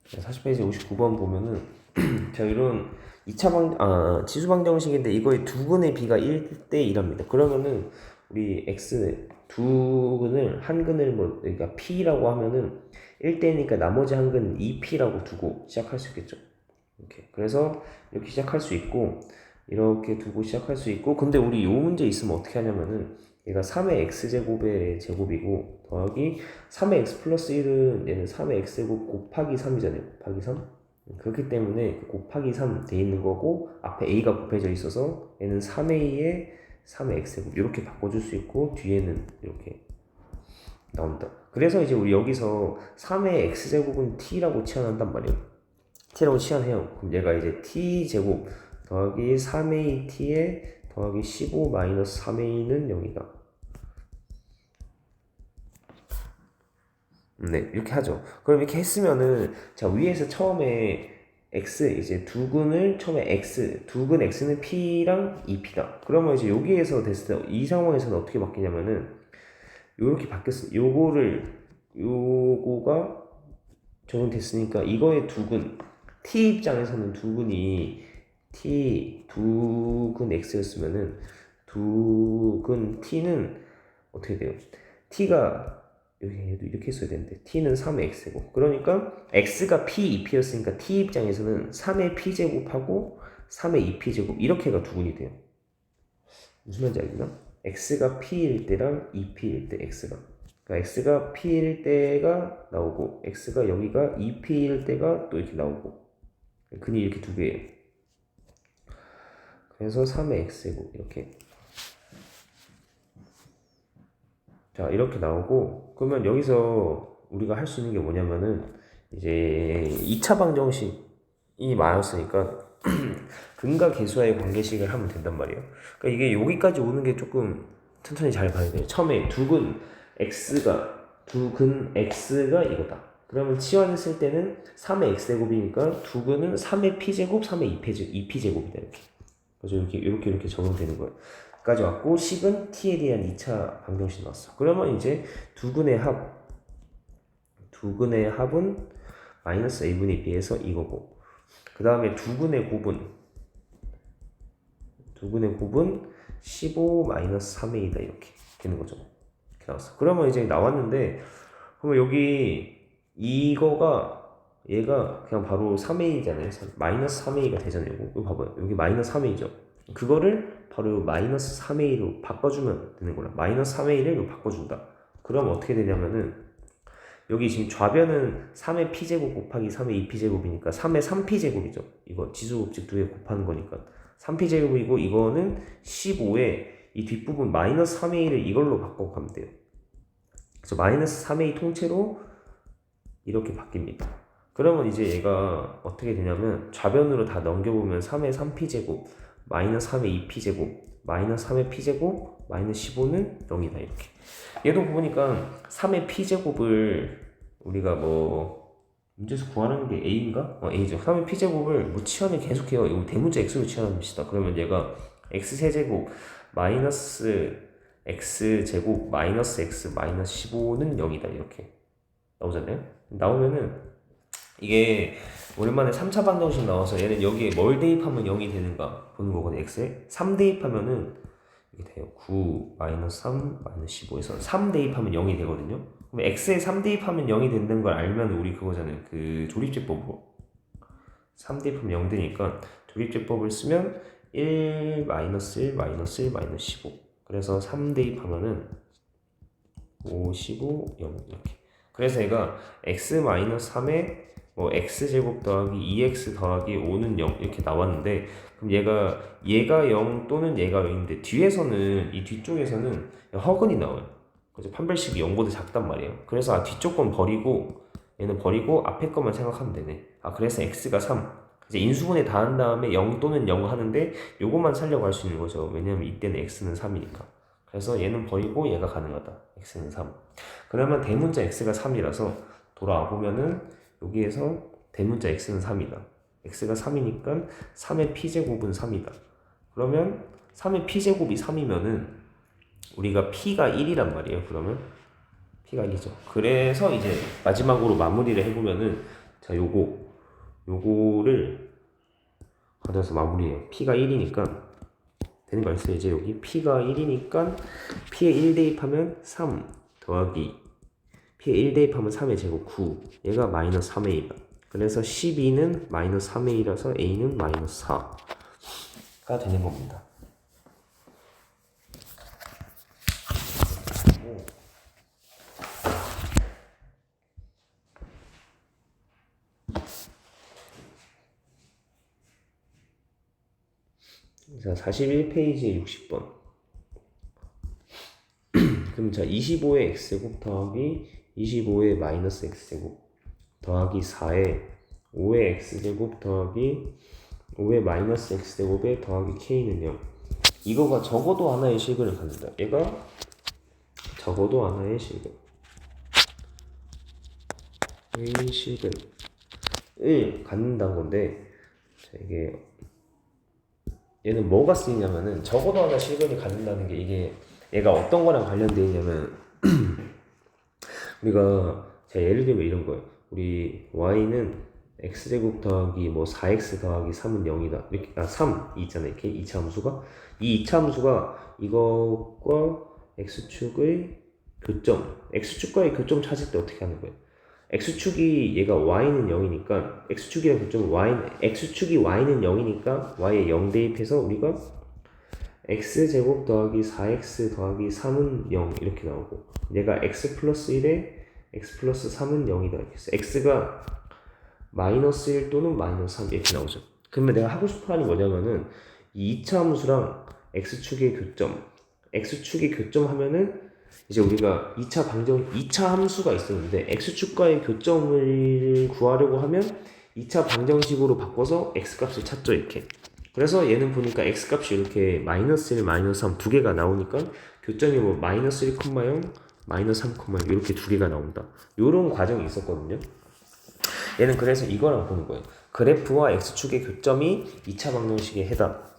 40페이지 59번 보면은 자 이런 2차 지수 방정식인데 이거의 두근의 비가 1대 1합니다. 그러면은 우리 x 두근을 한 근을 뭐 그러니까 p라고 하면은 1대니까 나머지 한 근은 2p라고 두고 시작할 수 있겠죠. 이렇게. 그래서 이렇게 시작할 수 있고 이렇게 두고 시작할 수 있고 근데 우리 요 문제 있으면 어떻게 하냐면은 얘가 3의 x제곱의 제곱이고 더하기 3의 x 플러스 1은 얘는 3의 x제곱 곱하기 3이잖아요. 곱하기 3. 그렇기 때문에 곱하기 3 돼 있는 거고 앞에 a가 곱해져 있어서 얘는 3a에 3의 x제곱 이렇게 바꿔줄 수 있고 뒤에는 이렇게 나온다. 그래서 이제 우리 여기서 3의 x제곱은 t라고 치환한단 말이에요. t라고 치환해요. 그럼 얘가 이제 t제곱 더하기 3at에 더하기 15 마이너스 3a는 0이다. 네, 이렇게 하죠. 그럼 이렇게 했으면은 자 위에서 처음에 x 이제 두근을 처음에 x 두근 x는 p랑 2p다. 그러면 이제 여기에서 됐을 때 이 상황에서는 어떻게 바뀌냐면은 요렇게 바뀌었어. 요거가 적용됐으니까 이거의 두근 t 입장에서는 두근이 두근 x였으면은 두근 t는 어떻게 돼요? t가 여기 이렇게 써야 되는데 t는 3의 x고 그러니까 x가 p 2p였으니까 t 입장에서는 3의 p제곱하고 3의 2p제곱 이렇게가 두근이 돼요. 무슨 말인지 알겠나? x가 p일 때랑 2p일 때 x가 그러니까 x가 p일 때가 나오고 x가 여기가 2p일 때가 또 이렇게 나오고 근이 이렇게 두 개예요. 그래서 3의 x제곱 이렇게 자 이렇게 나오고 그러면 여기서 우리가 할 수 있는 게 뭐냐면은 이제 2차 방정식이 많았으니까 근과 계수와의 관계식을 하면 된단 말이에요. 그러니까 이게 여기까지 오는 게 조금 천천히 잘 봐야 돼요. 처음에 두근 x가 이거다. 그러면 치환했을 때는 3의 x제곱이니까 두근은 3의 p제곱, 3의 2p제곱이다 이렇게. 그래서 이렇게 적용되는 거예요. 까지 왔고 식은 t에 대한 2차 방정식 나왔어. 그러면 이제 두근의 합은 마이너스 a분의 b에서 이거고 그 다음에 두근의 곱은 15 마이너스 3a다 이렇게 되는 거죠. 이렇게 나왔어. 그러면 이제 나왔는데 그러면 여기 이거가 얘가 그냥 바로 3a잖아요. 마이너스 3a가 되잖아요. 이거 봐봐요. 여기 마이너스 3a죠. 그거를 바로 마이너스 3a로 바꿔주면 되는 거라. 마이너스 3a를 바꿔준다. 그럼 어떻게 되냐면은 여기 지금 좌변은 3의 p제곱 곱하기 3의 2p제곱이니까 3의 3p제곱이죠. 이거 지수법칙 2에 곱하는 거니까 3p제곱이고 이거는 15에 이 뒷부분 마이너스 3a를 이걸로 바꿔가면 돼요. 그래서 마이너스 3a 통째로 이렇게 바뀝니다. 그러면 이제 얘가 어떻게 되냐면 좌변으로 다 넘겨보면 3의 3p제곱 마이너스 3의 2p제곱 마이너스 3의 p제곱 마이너스 15는 0이다 이렇게. 얘도 보니까 3의 p제곱을 우리가 뭐 문제에서 구하는 게 a인가? a죠. 3의 p제곱을 뭐 치환을 계속해요. 이거 대문자 x로 치환합시다. 그러면 얘가 x세제곱 마이너스 x제곱 마이너스 x 마이너스 15는 0이다 이렇게 나오잖아요. 나오면은 이게 오랜만에 3차 방정식 나와서 얘는 여기에 뭘 대입하면 0이 되는가 보는 거거든요. x에 3 대입하면은 이게 돼요. 9 마이너스 3 마이너스 15에서 3 대입하면 0이 되거든요. 그럼 x에 3 대입하면 0이 된다는 걸 알면 우리 그거잖아요. 그 조립제법으로 3 대입하면 0 되니까 조립제법을 쓰면 1 마이너스 1 마이너스 1 마이너스 15 그래서 3 대입하면은 5 15 0 이렇게. 그래서 얘가 x 마이너스 3에 뭐 x제곱 더하기 2x 더하기 5는 0 이렇게 나왔는데 그럼 얘가 0 또는 얘가 0인데 뒤에서는 이 뒤쪽에서는 허근이 나와요. 그래서 판별식이 0보다 작단 말이에요. 그래서 뒤쪽 건 버리고 얘는 버리고 앞에 것만 생각하면 되네. 그래서 x가 3 이제 인수분해 다 한 다음에 0 또는 0 하는데 요것만 살려고 할 수 있는 거죠. 왜냐면 이때는 x는 3이니까. 그래서 얘는 버리고 얘가 가능하다. x는 3. 그러면 대문자 x가 3이라서 돌아와 보면은 여기에서 대문자 x는 3이다. x가 3이니까 3의 p제곱은 3이다. 그러면 3의 p제곱이 3이면은 우리가 p가 1이란 말이에요. 그러면 p가 1이죠. 그래서 이제 마지막으로 마무리를 해보면은 자, 요거를 가져서 마무리해요. P가 1이니까 되는 거 있어요. 이제 여기 P가 1이니까 P에 1 대입하면 3 더하기 P에 1 대입하면 3의 제곱 9. 얘가 마이너스 3A다. 그래서 12는 마이너스 3A라서 A는 마이너스 4가 되는 겁니다. 자, 41페이지에 60번. 그럼 자, 25의 x제곱 더하기 25의 마이너스 x제곱 더하기 4의 5의 x제곱 더하기 5의 마이너스 x제곱에 더하기 k는 0. 이거가 적어도 하나의 실근을 갖는다. 얘가 적어도 하나의 실근을 갖는다는 건데, 자, 이게 얘는 뭐가 쓰이냐면은 적어도 하나 실근을 갖는다는 게 이게 얘가 어떤 거랑 관련되어 있냐면 우리가 자, 예를 들면 이런 거예요. 우리 y는 x제곱 더하기 뭐 4x 더하기 3은 0이다. 이렇게 3 있잖아요. 이렇게 2차 함수가 이 2차 함수가 이것과 x축의 교점, x축과의 교점 찾을 때 어떻게 하는 거예요? x축이 얘가 y는 0이니까 x축이랑 교점은 x축이 y는 0이니까 y에 0 대입해서 우리가 x제곱 더하기 4x 더하기 3은 0 이렇게 나오고, 얘가 x 플러스 1에 x 플러스 3은 0이다 이렇게 해서 x가 마이너스 1 또는 마이너스 3 이렇게 나오죠. 그러면 내가 하고 싶은 말이 뭐냐면은 이 2차 함수랑 x축의 교점 하면은 이제 우리가 2차 함수가 있었는데 x축과의 교점을 구하려고 하면 2차 방정식으로 바꿔서 x값을 찾죠. 이렇게. 그래서 얘는 보니까 x값이 이렇게 마이너스 1, 마이너스 3 두 개가 나오니까 교점이 뭐 마이너스 1,0 마이너스 3,0 이렇게 두 개가 나온다. 요런 과정이 있었거든요. 얘는 그래서 이거랑 보는 거예요. 그래프와 x축의 교점이 2차 방정식의 해답.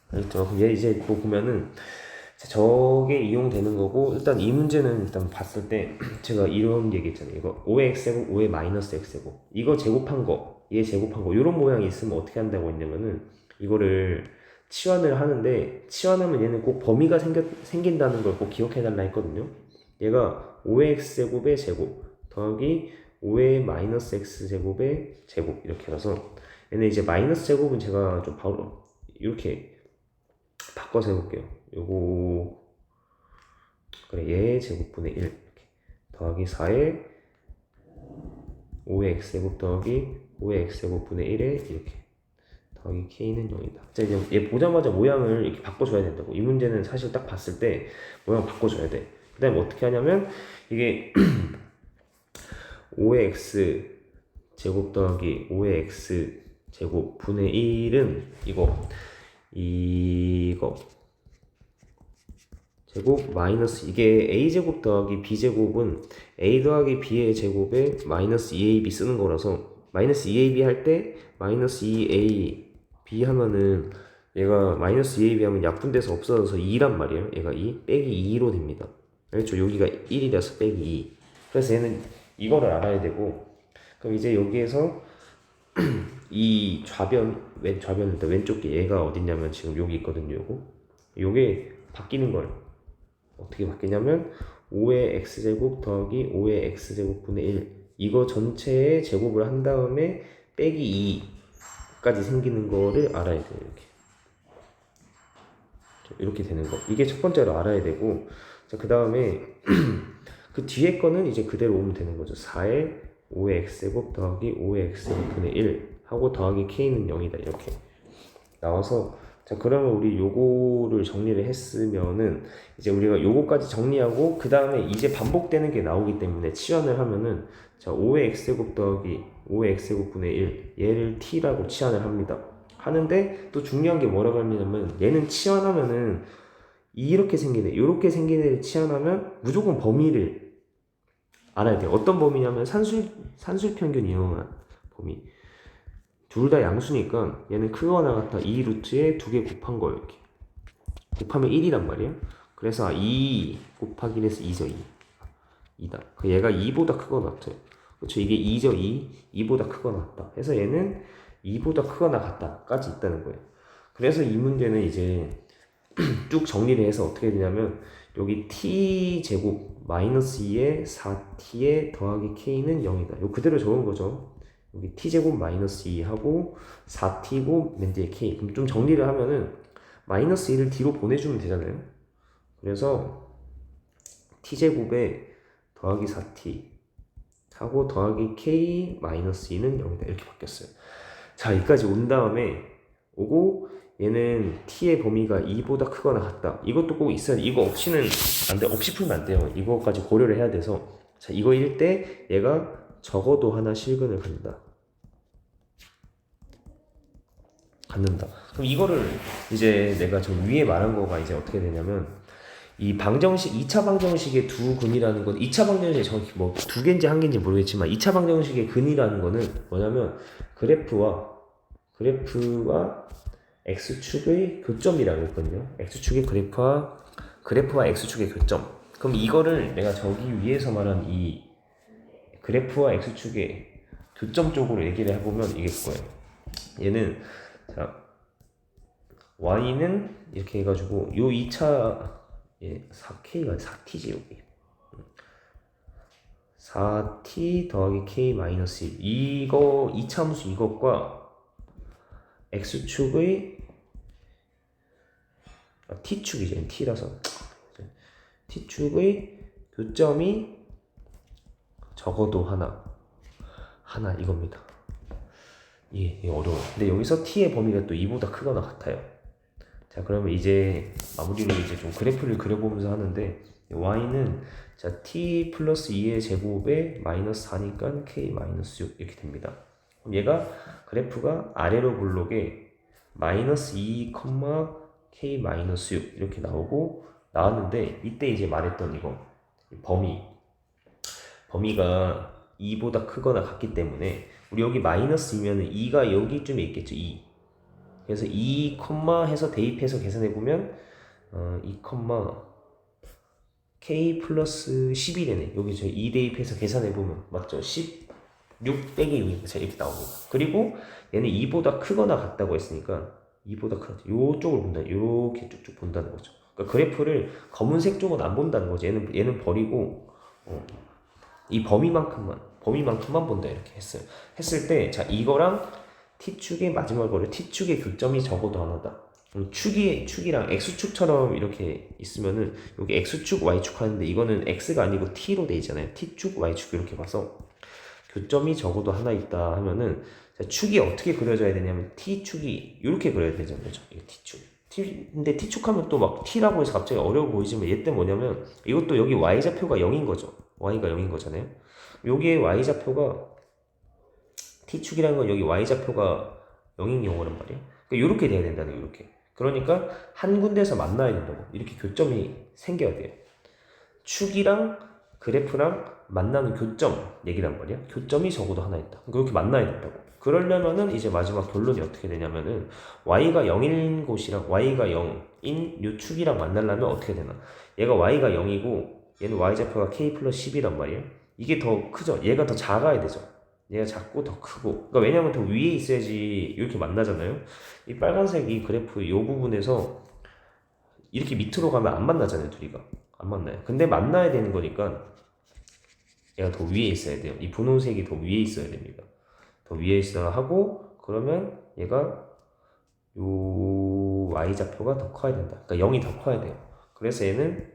그렇죠. 그럼 얘 이제 뭐 보면은 저게 이용되는 거고, 일단 이 문제는 일단 봤을 때 제가 이런 얘기 했잖아요. 이거 5의 x제곱 5의 마이너스 x제곱 이거 제곱한 거, 얘 제곱한 거 요런 모양이 있으면 어떻게 한다고 했냐면은 이거를 치환을 하는데, 치환하면 얘는 꼭 범위가 생긴다는 걸 꼭 기억해달라 했거든요. 얘가 5의 x제곱의 제곱 더하기 5의 마이너스 x제곱의 제곱 이렇게 해서 얘는 이제 마이너스 제곱은 제가 좀 바로 이렇게 바꿔서 해볼게요. 요거 그래, 얘 제곱분의 1 이렇게 더하기 4에 5의 x제곱 더하기 5의 x제곱분의 1에 이렇게 더하기 k는 0이다. 자, 이제 얘 보자마자 모양을 이렇게 바꿔줘야 된다고. 이 문제는 사실 딱 봤을 때 모양 바꿔줘야 돼. 그 다음에 어떻게 하냐면 이게 5의 x 제곱 더하기 5의 x 제곱 분의 1은 이거 제곱 마이너스 이게 a제곱 더하기 b제곱은 a 더하기 b의 제곱에 마이너스 2ab 쓰는 거라서 마이너스 2ab 할 때 마이너스 2ab 하면은 얘가 마이너스 2ab 하면 약분돼서 없어져서 2란 말이에요. 얘가 2 빼기 2로 됩니다. 그렇죠? 여기가 1이라서 빼기 2. 그래서 얘는 이거를 알아야 되고, 그럼 이제 여기에서 이 좌변 왼쪽 게 얘가 어딨냐면 지금 여기 있거든요. 요게 바뀌는 걸 어떻게 바뀌냐면 5의 x제곱 더하기 5의 x제곱분의 1 이거 전체의 제곱을 한 다음에 빼기 2까지 생기는 거를 알아야 돼요. 이렇게 되는 거, 이게 첫 번째로 알아야 되고, 자, 그 다음에 그 뒤에 거는 이제 그대로 오면 되는 거죠. 4의 5의 x제곱 더하기 5의 x제곱분의 1 하고 더하기 k는 0이다 이렇게 나와서, 자, 그러면 우리 요거를 정리를 했으면은 이제 우리가 요거까지 정리하고 그 다음에 이제 반복되는 게 나오기 때문에 치환을 하면은, 자, 5의 x제곱 더하기 5의 x제곱분의 1 얘를 t라고 치환을 합니다. 하는데 또 중요한 게 뭐라고 하냐면 얘는 치환하면은 이렇게 생긴 애, 이렇게 생긴 애를 치환하면 무조건 범위를 알아야 돼요. 어떤 범위냐면 산술평균 이용한 범위. 둘 다 양수니까 얘는 크거나 같아 2 루트에 2개 곱한 거예요. 이렇게 곱하면 1이란 말이에요. 그래서 2 곱하기 1에서 2죠. 2다. 얘가 2보다 크거나 같아요. 그렇죠. 이게 2죠. 2보다 크거나 같다. 해서 얘는 2보다 크거나 같다까지 있다는 거예요. 그래서 이 문제는 이제 쭉 정리를 해서 어떻게 되냐면 여기 t제곱 마이너스 2에 4t에 더하기 k는 0이다. 요 그대로 적은 거죠. 여기 t제곱 마이너스 2하고 4t고 맨 뒤에 k. 그럼 좀 정리를 하면은 마이너스 2를 뒤로 보내주면 되잖아요. 그래서 t제곱에 더하기 4t 하고 더하기 k 마이너스 2는 0이다. 이렇게 바뀌었어요. 자, 여기까지 온 다음에 오고 얘는 t의 범위가 2보다 크거나 같다. 이것도 꼭 있어야 돼. 이거 없이는 안 돼. 없이 풀면 안 돼요. 이거까지 고려를 해야 돼서. 자, 이거일 때 얘가 적어도 하나 실근을 갖는다. 그럼 이거를 이제 내가 저 위에 말한 거가 이제 어떻게 되냐면 이 방정식, 2차 방정식의 두 근이라는 건 2차 방정식이 정확히 뭐 두 개인지 한 개인지 모르겠지만 2차 방정식의 근이라는 거는 뭐냐면 그래프와 x축의 교점이라고 했거든요. x축의 그래프와 x축의 교점. 그럼 이거를 내가 저기 위에서 말한 이 그래프와 x축의 교점 쪽으로 얘기를 해보면 이게 그거예요. 얘는 자 y는 이렇게 해가지고 요 2차 4k가 4t지 여기 4t 더하기 k 마이너스 1 이거 2차 함수 이것과 x축의 t축이죠. t라서 t축의 교점이 적어도 하나 이겁니다. 이게 어려워요. 근데 여기서 t의 범위가 또 2보다 크거나 같아요. 자, 그러면 이제 마무리로 이제 좀 그래프를 그려보면서 하는데 y는 자 t 플러스 2의 제곱에 마이너스 4니까 k 마이너스 6 이렇게 됩니다. 그럼 얘가 그래프가 아래로 블록에 마이너스 2, k 마이너스 6 이렇게 나왔는데 이때 이제 말했던 이거 범위가 2보다 크거나 같기 때문에 우리 여기 마이너스이면 2가 여기쯤에 있겠죠. 2. 그래서 2, 해서 대입해서 계산해보면 2, k 플러스 10이 되네. 여기 저 2 대입해서 계산해보면 맞죠? 16 빼기 6 이렇게 나옵니다. 그리고 얘는 2보다 크거나 같다고 했으니까 2보다 크다. 요쪽을 본다. 요렇게 쭉쭉 본다는 거죠. 그러니까 그래프를 검은색 쪽은 안 본다는 거죠. 얘는 버리고 이 범위만큼만 본다 이렇게 했을 때 자 이거랑 t축의 마지막 거를 t축의 교점이 적어도 하나다. 축이랑 x축처럼 이렇게 있으면은 여기 x축 y축 하는데 이거는 x가 아니고 t로 돼 있잖아요. t축 y축 이렇게 봐서 교점이 적어도 하나 있다 하면은 자, 축이 어떻게 그려져야 되냐면 t축이 이렇게 그려야 되잖아요. 이게 t축. 근데 t축하면 또 막 t라고 해서 갑자기 어려워 보이지만 얘 때 뭐냐면 이것도 여기 y좌표가 0인 거죠. y가 0인 거잖아요. 여기에 y좌표가 t축이라는 건 여기 y좌표가 0인 경우란 말이에요. 그러니까 이렇게 돼야 된다는 거예요. 이렇게. 그러니까 한 군데서 만나야 된다고. 이렇게 교점이 생겨야 돼요. 축이랑 그래프랑 만나는 교점 얘기란 말이야. 교점이 적어도 하나 있다. 그렇게 만나야 된다고. 그러려면은 이제 마지막 결론이 어떻게 되냐면은 y가 0인 곳이랑 y가 0인 요 축이랑 만나려면 어떻게 되나? 얘가 y가 0이고 얘는 y좌표가 k 플러스 10이란 말이에요. 이게 더 크죠? 얘가 더 작아야 되죠? 얘가 작고 더 크고. 그러니까 왜냐면 더 위에 있어야지 이렇게 만나잖아요. 이 빨간색 이 그래프 이 부분에서 이렇게 밑으로 가면 안 만나잖아요. 둘이가 안 만나요. 근데 만나야 되는 거니까 얘가 더 위에 있어야 돼요. 이 분홍색이 더 위에 있어야 됩니다. 더 위에 있어야 하고 그러면 얘가 요 y좌표가 더 커야 된다. 그러니까 0이 더 커야 돼요. 그래서 얘는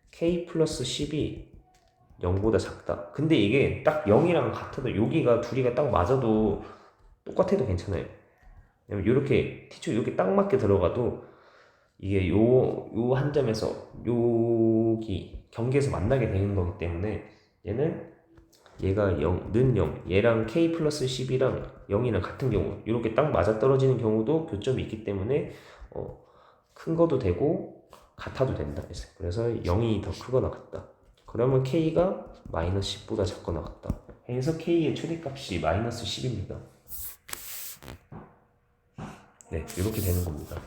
k 플러스 10이 0보다 작다. 근데 이게 딱 0이랑 같아도 여기가 둘이가 딱 맞아도 똑같아도 괜찮아요. 왜냐면 이렇게 t축 이렇게 딱 맞게 들어가도 이게 요 한 점에서 여기 경계에서 만나게 되는 거기 때문에 얘가 0는 0 얘랑 k 플러스 10이랑 0이랑 같은 경우 이렇게 딱 맞아 떨어지는 경우도 교점이 있기 때문에 큰 거도 되고 같아도 된다. 그래서 0이 더 크거나 같다. 그러면 k가 마이너스 10보다 작거나 같다. 해서 k의 최대값이 마이너스 10입니다. 네, 이렇게 되는 겁니다.